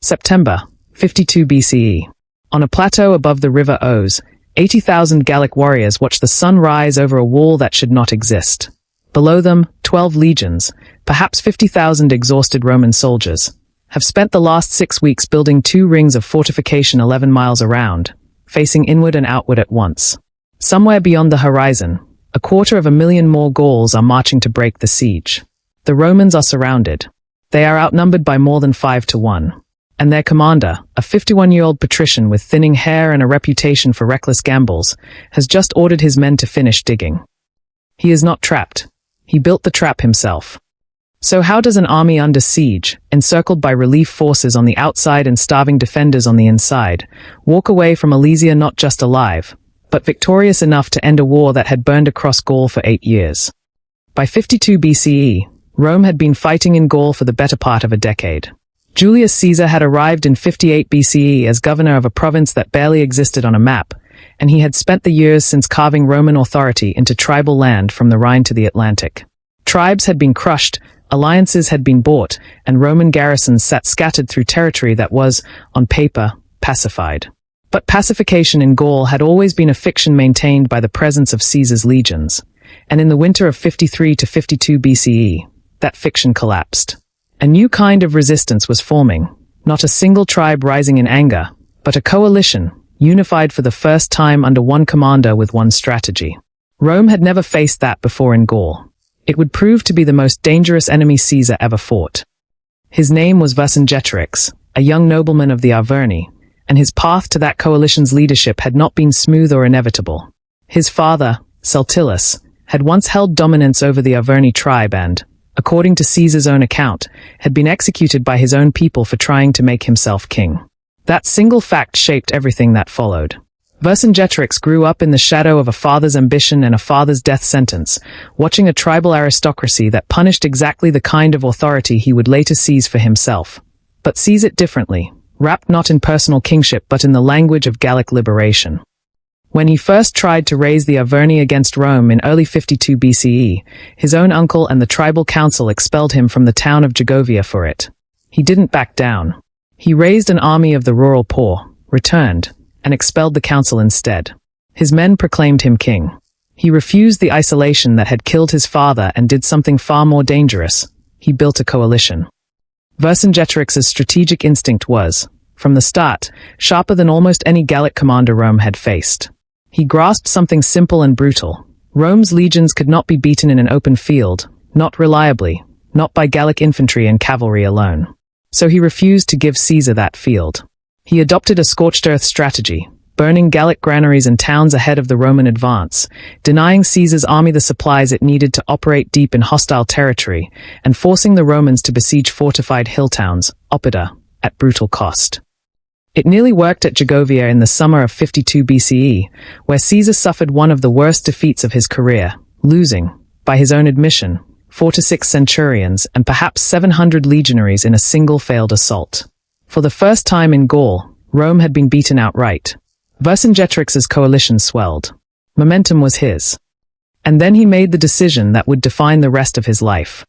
September, 52 BCE. On a plateau above the river Ouse, 80,000 Gallic warriors watch the sun rise over a wall that should not exist. Below them, 12 legions, perhaps 50,000 exhausted Roman soldiers, have spent the last 6 weeks building 2 rings of fortification 11 miles around, facing inward and outward at once. Somewhere beyond the horizon, 250,000 more Gauls are marching to break the siege. The Romans are surrounded. They are outnumbered by more than 5 to 1. And their commander, a 51-year-old patrician with thinning hair and a reputation for reckless gambles, has just ordered his men to finish digging. He is not trapped. He built the trap himself. So how does an army under siege, encircled by relief forces on the outside and starving defenders on the inside, walk away from Alesia not just alive, but victorious enough to end a war that had burned across Gaul for 8 years? By 52 BCE, Rome had been fighting in Gaul for the better part of a decade. Julius Caesar had arrived in 58 BCE as governor of a province that barely existed on a map, and he had spent the years since carving Roman authority into tribal land from the Rhine to the Atlantic. Tribes had been crushed, alliances had been bought, and Roman garrisons sat scattered through territory that was, on paper, pacified. But pacification in Gaul had always been a fiction maintained by the presence of Caesar's legions, and in the winter of 53 to 52 BCE, that fiction collapsed. A new kind of resistance was forming, not a single tribe rising in anger, but a coalition, unified for the first time under one commander with one strategy. Rome had never faced that before in Gaul. It would prove to be the most dangerous enemy Caesar ever fought. His name was Vercingetorix, a young nobleman of the Arverni, and his path to that coalition's leadership had not been smooth or inevitable. His father, Celtillus, had once held dominance over the Arverni tribe and, according to Caesar's own account, had been executed by his own people for trying to make himself king. That single fact shaped everything that followed. Vercingetorix grew up in the shadow of a father's ambition and a father's death sentence, watching a tribal aristocracy that punished exactly the kind of authority he would later seize for himself. But seize it differently, wrapped not in personal kingship but in the language of Gallic liberation. When he first tried to raise the Arverni against Rome in early 52 BCE, his own uncle and the tribal council expelled him from the town of Gergovia for it. He didn't back down. He raised an army of the rural poor, returned, and expelled the council instead. His men proclaimed him king. He refused the isolation that had killed his father and did something far more dangerous. He built a coalition. Vercingetorix's strategic instinct was, from the start, sharper than almost any Gallic commander Rome had faced. He grasped something simple and brutal. Rome's legions could not be beaten in an open field, not reliably, not by Gallic infantry and cavalry alone. So he refused to give Caesar that field. He adopted a scorched earth strategy, burning Gallic granaries and towns ahead of the Roman advance, denying Caesar's army the supplies it needed to operate deep in hostile territory, and forcing the Romans to besiege fortified hill towns, Oppida, at brutal cost. It nearly worked at Gergovia in the summer of 52 BCE, where Caesar suffered one of the worst defeats of his career, losing, by his own admission, 4 to 6 centurions and perhaps 700 legionaries in a single failed assault. For the first time in Gaul, Rome had been beaten outright. Vercingetorix's coalition swelled. Momentum was his. And then he made the decision that would define the rest of his life.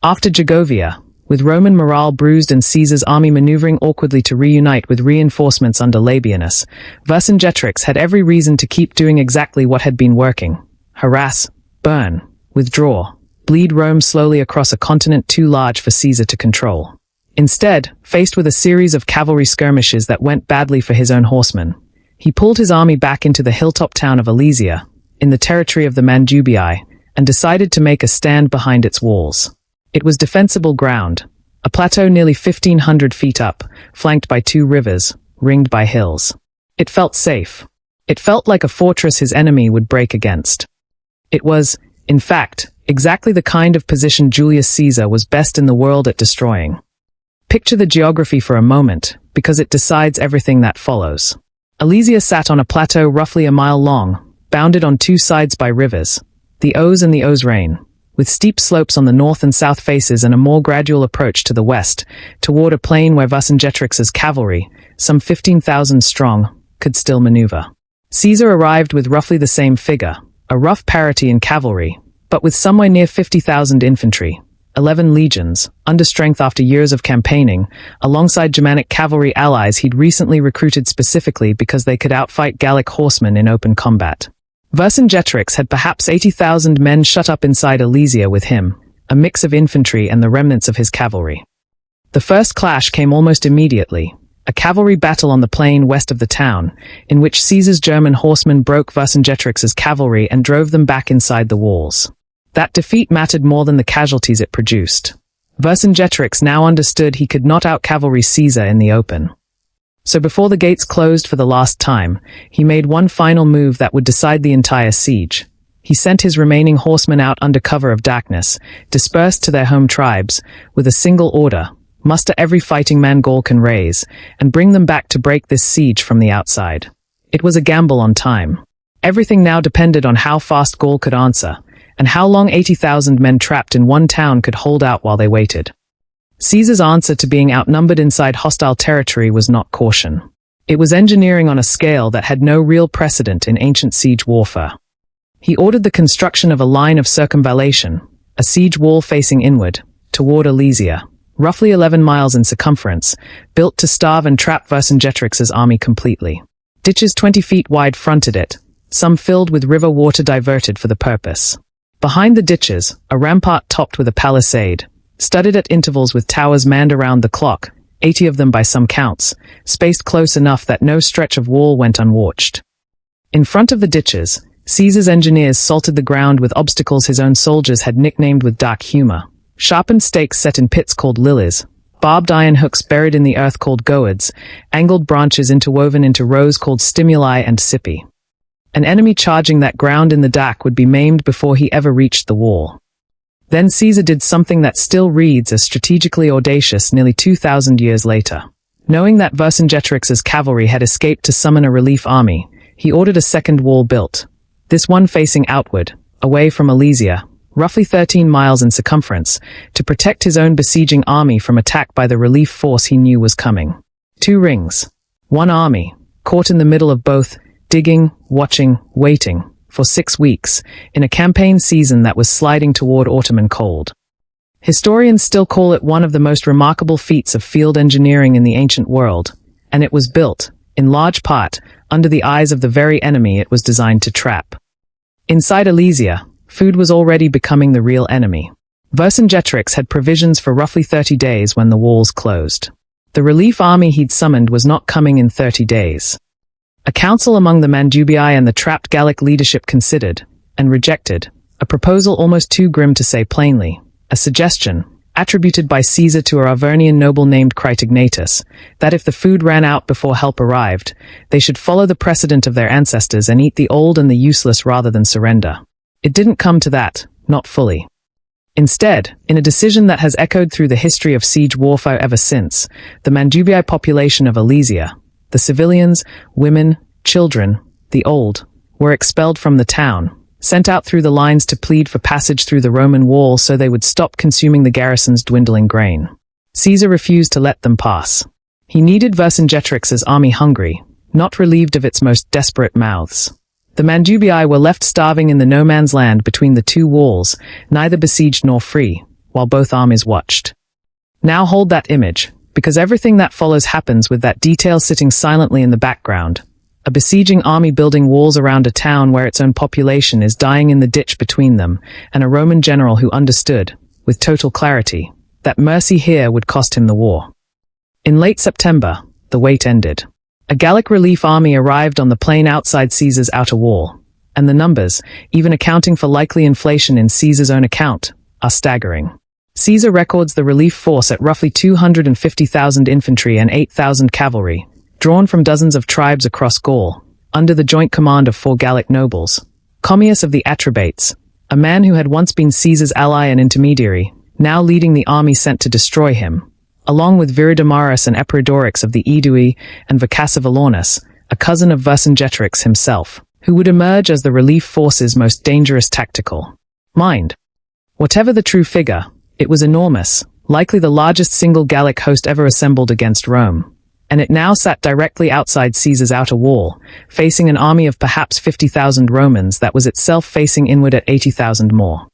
After Gergovia, with Roman morale bruised and Caesar's army maneuvering awkwardly to reunite with reinforcements under Labienus, Vercingetorix had every reason to keep doing exactly what had been working: harass, burn, withdraw, bleed Rome slowly across a continent too large for Caesar to control. Instead, faced with a series of cavalry skirmishes that went badly for his own horsemen, he pulled his army back into the hilltop town of Alesia, in the territory of the Mandubii, and decided to make a stand behind its walls. It was defensible ground, a plateau nearly 1,500 feet up, flanked by 2 rivers, ringed by hills. It felt safe. It felt like a fortress his enemy would break against. It was, in fact, exactly the kind of position Julius Caesar was best in the world at destroying. Picture the geography for a moment, because it decides everything that follows. Alesia sat on a plateau roughly a mile long, bounded on 2 sides by rivers, the Ouse and the Ouse-Rhine, with steep slopes on the north and south faces and a more gradual approach to the west, toward a plain where Vercingetorix's cavalry, some 15,000 strong, could still maneuver. Caesar arrived with roughly the same figure, a rough parity in cavalry, but with somewhere near 50,000 infantry, 11 legions, understrength after years of campaigning, alongside Germanic cavalry allies he'd recently recruited specifically because they could outfight Gallic horsemen in open combat. Vercingetorix had perhaps 80,000 men shut up inside Alesia with him, a mix of infantry and the remnants of his cavalry. The first clash came almost immediately, a cavalry battle on the plain west of the town, in which Caesar's German horsemen broke Vercingetorix's cavalry and drove them back inside the walls. That defeat mattered more than the casualties it produced. Vercingetorix now understood he could not out-cavalry Caesar in the open. So before the gates closed for the last time, he made one final move that would decide the entire siege. He sent his remaining horsemen out under cover of darkness, dispersed to their home tribes, with a single order: muster every fighting man Gaul can raise, and bring them back to break this siege from the outside. It was a gamble on time. Everything now depended on how fast Gaul could answer, and how long 80,000 men trapped in one town could hold out while they waited. Caesar's answer to being outnumbered inside hostile territory was not caution. It was engineering on a scale that had no real precedent in ancient siege warfare. He ordered the construction of a line of circumvallation, a siege wall facing inward, toward Alesia, roughly 11 miles in circumference, built to starve and trap Vercingetorix's army completely. Ditches 20 feet wide fronted it, some filled with river water diverted for the purpose. Behind the ditches, a rampart topped with a palisade, studded at intervals with towers manned around the clock, 80 of them by some counts, spaced close enough that no stretch of wall went unwatched. In front of the ditches, Caesar's engineers salted the ground with obstacles his own soldiers had nicknamed with dark humor: sharpened stakes set in pits called lilies, barbed iron hooks buried in the earth called gourds, angled branches interwoven into rows called stimuli and sippi. An enemy charging that ground in the dark would be maimed before he ever reached the wall. Then Caesar did something that still reads as strategically audacious nearly 2,000 years later. Knowing that Vercingetorix's cavalry had escaped to summon a relief army, he ordered a second wall built, this one facing outward, away from Alesia, roughly 13 miles in circumference, to protect his own besieging army from attack by the relief force he knew was coming. 2 rings. One army, caught in the middle of both, digging, watching, waiting, for 6 weeks, in a campaign season that was sliding toward autumn and cold. Historians still call it one of the most remarkable feats of field engineering in the ancient world, and it was built, in large part, under the eyes of the very enemy it was designed to trap. Inside Alesia, food was already becoming the real enemy. Vercingetorix had provisions for roughly 30 days when the walls closed. The relief army he'd summoned was not coming in 30 days. A council among the Mandubii and the trapped Gallic leadership considered, and rejected, a proposal almost too grim to say plainly, a suggestion, attributed by Caesar to a Arvernian noble named Vercingetorix, that if the food ran out before help arrived, they should follow the precedent of their ancestors and eat the old and the useless rather than surrender. It didn't come to that, not fully. Instead, in a decision that has echoed through the history of siege warfare ever since, the Mandubii population of Alesia, the civilians, women, children, the old, were expelled from the town, sent out through the lines to plead for passage through the Roman wall so they would stop consuming the garrison's dwindling grain. Caesar refused to let them pass. He needed Vercingetorix's army hungry, not relieved of its most desperate mouths. The Mandubii were left starving in the no-man's land between the 2 walls, neither besieged nor free, while both armies watched. Now hold that image, because everything that follows happens with that detail sitting silently in the background. A besieging army building walls around a town where its own population is dying in the ditch between them, and a Roman general who understood, with total clarity, that mercy here would cost him the war. In late September, the wait ended. A Gallic relief army arrived on the plain outside Caesar's outer wall, and the numbers, even accounting for likely inflation in Caesar's own account, are staggering. Caesar records the relief force at roughly 250,000 infantry and 8,000 cavalry, drawn from dozens of tribes across Gaul, under the joint command of 4 Gallic nobles. Commius of the Atrebates, a man who had once been Caesar's ally and intermediary, now leading the army sent to destroy him, along with Viridomarus and Epirodorix of the Aedui and Vercingetorix, a cousin of Vercingetorix himself, who would emerge as the relief force's most dangerous tactical mind. Whatever the true figure, it was enormous, likely the largest single Gallic host ever assembled against Rome, and it now sat directly outside Caesar's outer wall, facing an army of perhaps 50,000 Romans that was itself facing inward at 80,000 more.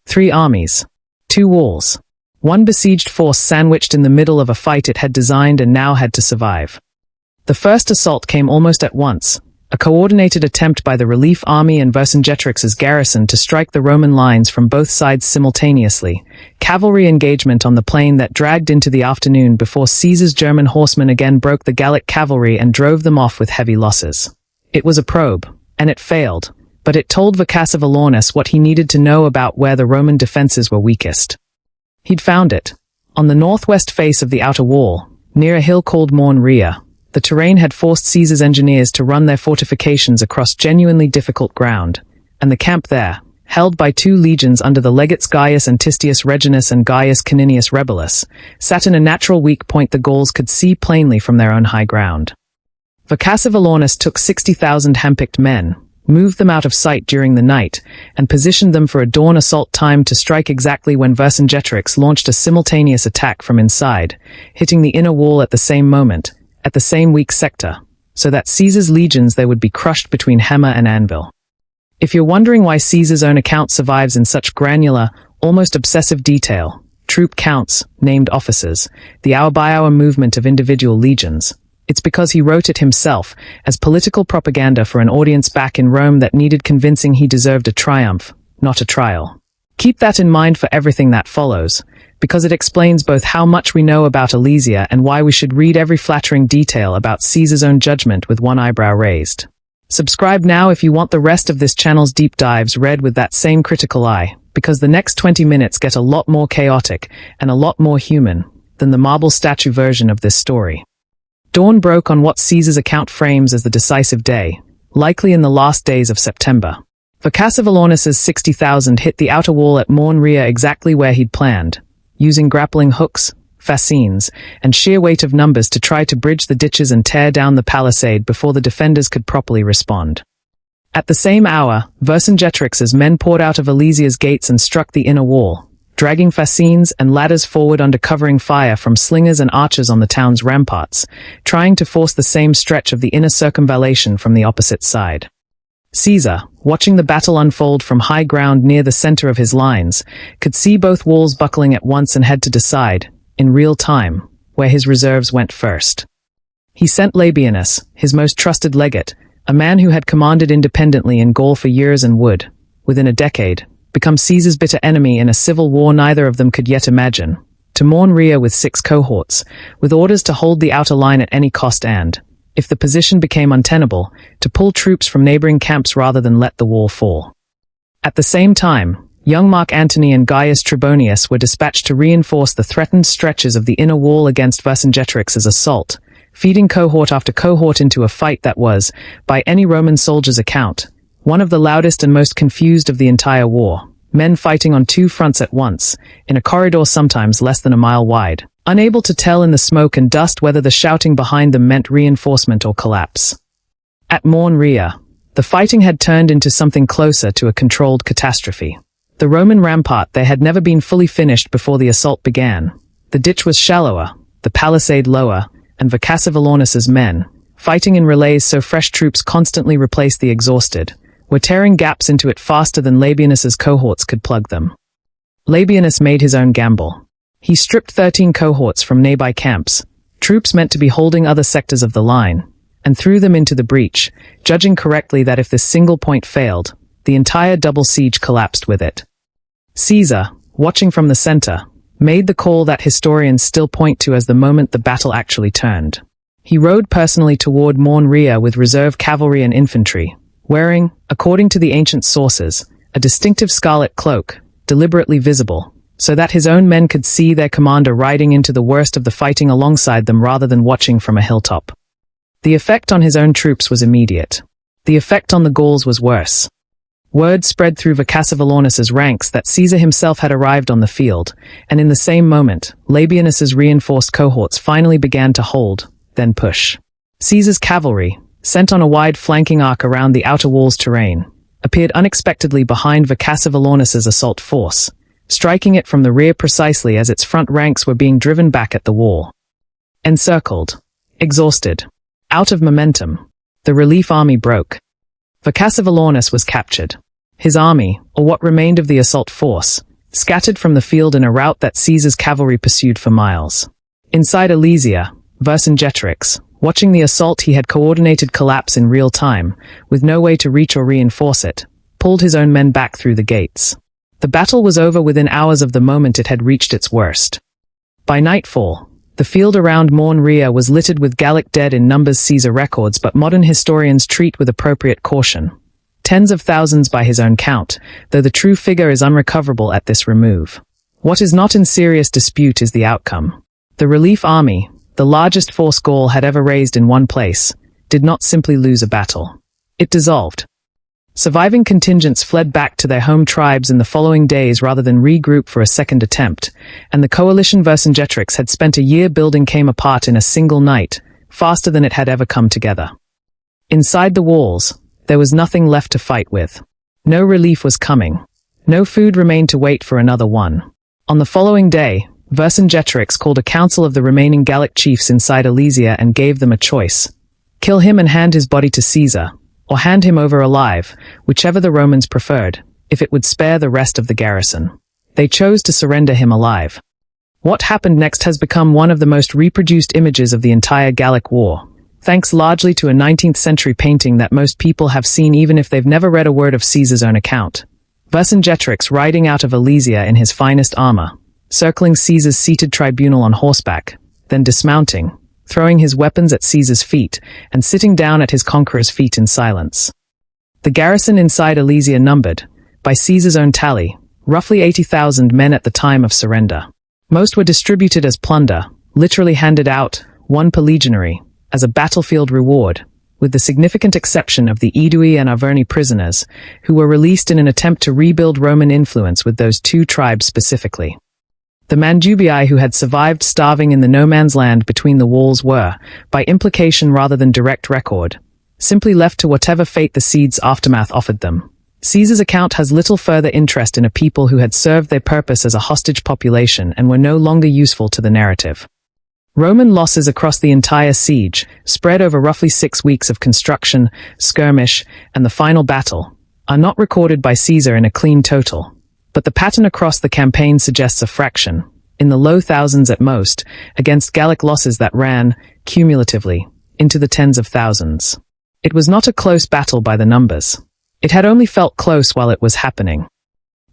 3 armies. Two walls. One besieged force sandwiched in the middle of a fight it had designed and now had to survive. The first assault came almost at once, a coordinated attempt by the relief army and Vercingetorix's garrison to strike the Roman lines from both sides simultaneously, cavalry engagement on the plain that dragged into the afternoon before Caesar's German horsemen again broke the Gallic cavalry and drove them off with heavy losses. It was a probe, and it failed, but it told Vercingetorix what he needed to know about where the Roman defenses were weakest. He'd found it. On the northwest face of the outer wall, near a hill called Rea, the terrain had forced Caesar's engineers to run their fortifications across genuinely difficult ground, and the camp there, held by two legions under the legates Gaius Antistius Reginus and Gaius Caninius Rebellus, sat in a natural weak point the Gauls could see plainly from their own high ground. Vercingetorix took 60,000 handpicked men, moved them out of sight during the night, and positioned them for a dawn assault timed to strike exactly when Vercingetorix launched a simultaneous attack from inside, hitting the inner wall at the same moment, at the same weak sector, so that Caesar's legions they would be crushed between hammer and anvil. If you're wondering why Caesar's own account survives in such granular, almost obsessive detail, troop counts, named officers, the hour-by-hour movement of individual legions, it's because he wrote it himself as political propaganda for an audience back in Rome that needed convincing he deserved a triumph, not a trial. Keep that in mind for everything that follows, because it explains both how much we know about Alesia and why we should read every flattering detail about Caesar's own judgment with one eyebrow raised. Subscribe now if you want the rest of this channel's deep dives read with that same critical eye, because the next 20 minutes get a lot more chaotic and a lot more human than the marble statue version of this story. Dawn broke on what Caesar's account frames as the decisive day, likely in the last days of September. Vercingetorix's 60,000 hit the outer wall at Rea exactly where he'd planned, using grappling hooks, fascines, and sheer weight of numbers to try to bridge the ditches and tear down the palisade before the defenders could properly respond. At the same hour, Vercingetorix's men poured out of Alesia's gates and struck the inner wall, dragging fascines and ladders forward under covering fire from slingers and archers on the town's ramparts, trying to force the same stretch of the inner circumvallation from the opposite side. Caesar, watching the battle unfold from high ground near the center of his lines, could see both walls buckling at once and had to decide, in real time, where his reserves went first. He sent Labienus, his most trusted legate, a man who had commanded independently in Gaul for years and would, within a decade, become Caesar's bitter enemy in a civil war neither of them could yet imagine, to Rea with 6 cohorts, with orders to hold the outer line at any cost and, if the position became untenable, to pull troops from neighboring camps rather than let the wall fall. At the same time, young Mark Antony and Gaius Trebonius were dispatched to reinforce the threatened stretches of the inner wall against Vercingetorix's assault, feeding cohort after cohort into a fight that was, by any Roman soldier's account, one of the loudest and most confused of the entire war, men fighting on 2 fronts at once, in a corridor sometimes less than a mile wide, unable to tell in the smoke and dust whether the shouting behind them meant reinforcement or collapse. At Rea, the fighting had turned into something closer to a controlled catastrophe. The Roman rampart there had never been fully finished before the assault began. The ditch was shallower, the palisade lower, and Vercingetorix's men, fighting in relays so fresh troops constantly replaced the exhausted, were tearing gaps into it faster than Labienus's cohorts could plug them. Labienus made his own gamble. He stripped 13 cohorts from nearby camps, troops meant to be holding other sectors of the line, and threw them into the breach, judging correctly that if this single point failed, the entire double siege collapsed with it. Caesar, watching from the center, made the call that historians still point to as the moment the battle actually turned. He rode personally toward Rea with reserve cavalry and infantry, wearing, according to the ancient sources, a distinctive scarlet cloak, deliberately visible, so that his own men could see their commander riding into the worst of the fighting alongside them rather than watching from a hilltop. The effect on his own troops was immediate. The effect on the Gauls was worse. Word spread through Vercingetorix's ranks that Caesar himself had arrived on the field, and in the same moment, Labienus's reinforced cohorts finally began to hold, then push. Caesar's cavalry, sent on a wide flanking arc around the outer wall's terrain, appeared unexpectedly behind Vercingetorix's assault force, striking it from the rear precisely as its front ranks were being driven back at the wall. Encircled, exhausted, out of momentum, the relief army broke. Vercingetorix was captured. His army, or what remained of the assault force, scattered from the field in a rout that Caesar's cavalry pursued for miles. Inside Alesia, Vercingetorix, watching the assault he had coordinated collapse in real time, with no way to reach or reinforce it, pulled his own men back through the gates. The battle was over within hours of the moment it had reached its worst. By nightfall, the field around Morn was littered with Gallic dead in numbers Caesar records, but modern historians treat with appropriate caution. Tens of thousands by his own count, though the true figure is unrecoverable at this remove. What is not in serious dispute is the outcome. The relief army, the largest force Gaul had ever raised in one place, did not simply lose a battle. It dissolved. Surviving contingents fled back to their home tribes in the following days rather than regroup for a second attempt, and the coalition Vercingetorix had spent a year building came apart in a single night, faster than it had ever come together. Inside the walls, there was nothing left to fight with. No relief was coming. No food remained to wait for another one. On the following day, Vercingetorix called a council of the remaining Gallic chiefs inside Alesia and gave them a choice. Kill him and hand his body to Caesar, or hand him over alive, whichever the Romans preferred, if it would spare the rest of the garrison. They chose to surrender him alive. What happened next has become one of the most reproduced images of the entire Gallic War, thanks largely to a 19th century painting that most people have seen even if they've never read a word of Caesar's own account. Vercingetorix riding out of Alesia in his finest armor, circling Caesar's seated tribunal on horseback, then dismounting, throwing his weapons at Caesar's feet, and sitting down at his conqueror's feet in silence. The garrison inside Alesia numbered, by Caesar's own tally, roughly 80,000 men at the time of surrender. Most were distributed as plunder, literally handed out, one per legionary, as a battlefield reward, with the significant exception of the Aedui and Arverni prisoners, who were released in an attempt to rebuild Roman influence with those two tribes specifically. The Mandubii who had survived starving in the no-man's land between the walls were, by implication rather than direct record, simply left to whatever fate the siege's aftermath offered them. Caesar's account has little further interest in a people who had served their purpose as a hostage population and were no longer useful to the narrative. Roman losses across the entire siege, spread over roughly 6 weeks of construction, skirmish, and the final battle, are not recorded by Caesar in a clean total. But the pattern across the campaign suggests a fraction, in the low thousands at most, against Gallic losses that ran, cumulatively, into the tens of thousands. It was not a close battle by the numbers. It had only felt close while it was happening.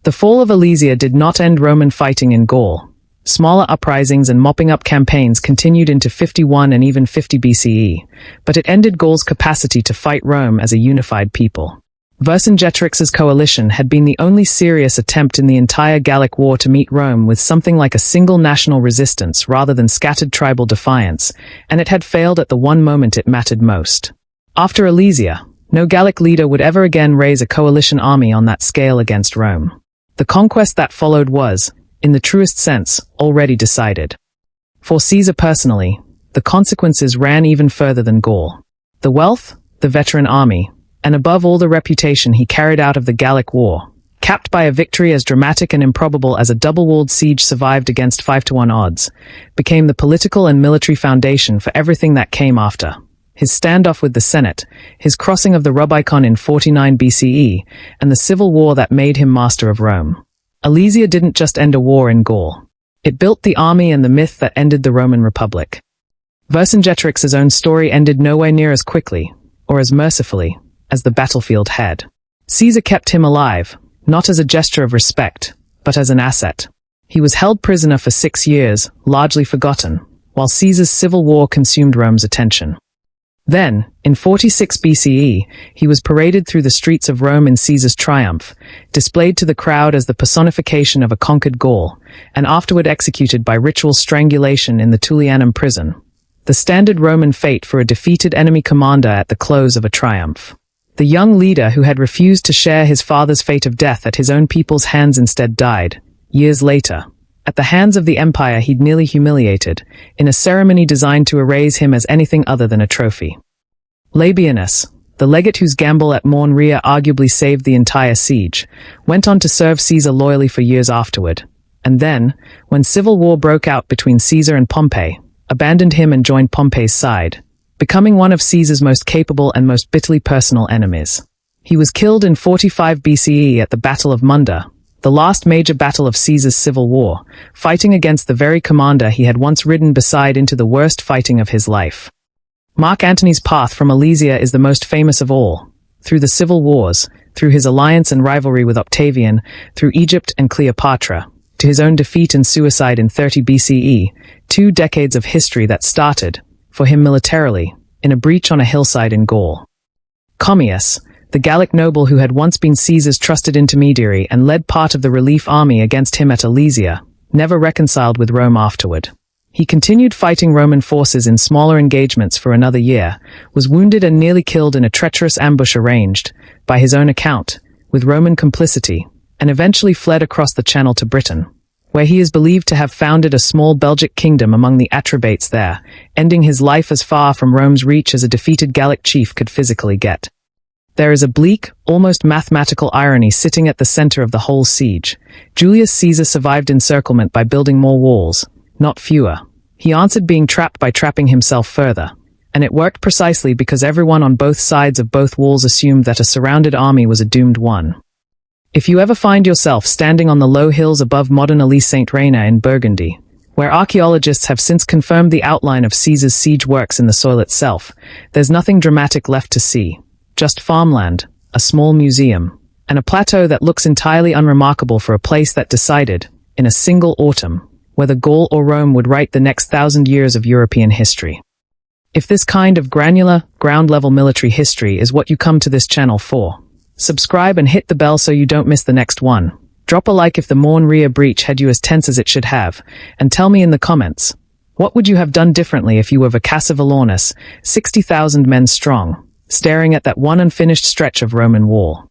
The fall of Alesia did not end Roman fighting in Gaul. Smaller uprisings and mopping up campaigns continued into 51 and even 50 BCE, but it ended Gaul's capacity to fight Rome as a unified people. Vercingetorix's coalition had been the only serious attempt in the entire Gallic War to meet Rome with something like a single national resistance rather than scattered tribal defiance, and it had failed at the one moment it mattered most. After Alesia, no Gallic leader would ever again raise a coalition army on that scale against Rome. The conquest that followed was, in the truest sense, already decided. For Caesar personally, the consequences ran even further than Gaul. The wealth, the veteran army, and above all the reputation he carried out of the Gallic War, capped by a victory as dramatic and improbable as a double-walled siege survived against 5-to-1 odds, became the political and military foundation for everything that came after. His standoff with the Senate, his crossing of the Rubicon in 49 BCE, and the civil war that made him master of Rome. Alesia didn't just end a war in Gaul. It built the army and the myth that ended the Roman Republic. Vercingetorix's own story ended nowhere near as quickly, or as mercifully, as the battlefield had. Caesar kept him alive, not as a gesture of respect, but as an asset. He was held prisoner for 6 years, largely forgotten, while Caesar's civil war consumed Rome's attention. Then, in 46 BCE, he was paraded through the streets of Rome in Caesar's triumph, displayed to the crowd as the personification of a conquered Gaul, and afterward executed by ritual strangulation in the Tullianum prison, the standard Roman fate for a defeated enemy commander at the close of a triumph. The young leader who had refused to share his father's fate of death at his own people's hands instead died, years later, at the hands of the empire he'd nearly humiliated, in a ceremony designed to erase him as anything other than a trophy. Labienus, the legate whose gamble at Morn arguably saved the entire siege, went on to serve Caesar loyally for years afterward, and then, when civil war broke out between Caesar and Pompey, abandoned him and joined Pompey's side, becoming one of Caesar's most capable and most bitterly personal enemies. He was killed in 45 BCE at the Battle of Munda, the the last major battle of Caesar's civil war, fighting against the very commander he had once ridden beside into the worst fighting of his life. Mark Antony's path from Alesia is the most famous of all. Through the civil wars, through his alliance and rivalry with Octavian, through Egypt and Cleopatra, to his own defeat and suicide in 30 BCE, 2 decades of history that started, for him militarily, in a breach on a hillside in Gaul. Commius, the Gallic noble who had once been Caesar's trusted intermediary and led part of the relief army against him at Alesia, never reconciled with Rome afterward. He continued fighting Roman forces in smaller engagements for another year, was wounded and nearly killed in a treacherous ambush arranged, by his own account, with Roman complicity, and eventually fled across the Channel to Britain, where he is believed to have founded a small Belgic kingdom among the Atrebates there, ending his life as far from Rome's reach as a defeated Gallic chief could physically get. There is a bleak, almost mathematical irony sitting at the center of the whole siege. Julius Caesar survived encirclement by building more walls, not fewer. He answered being trapped by trapping himself further. And it worked precisely because everyone on both sides of both walls assumed that a surrounded army was a doomed one. If you ever find yourself standing on the low hills above modern Ille-Saint-Reina in Burgundy, where archaeologists have since confirmed the outline of Caesar's siege works in the soil itself, there's nothing dramatic left to see. Just farmland, a small museum, and a plateau that looks entirely unremarkable for a place that decided, in a single autumn, whether Gaul or Rome would write the next 1,000 years of European history. If this kind of granular, ground-level military history is what you come to this channel for, subscribe and hit the bell so you don't miss the next one. Drop a like if the Morn-Rhea breach had you as tense as it should have, and tell me in the comments, what would you have done differently if you were Vercingetorix, 60,000 men strong, staring at that one unfinished stretch of Roman wall?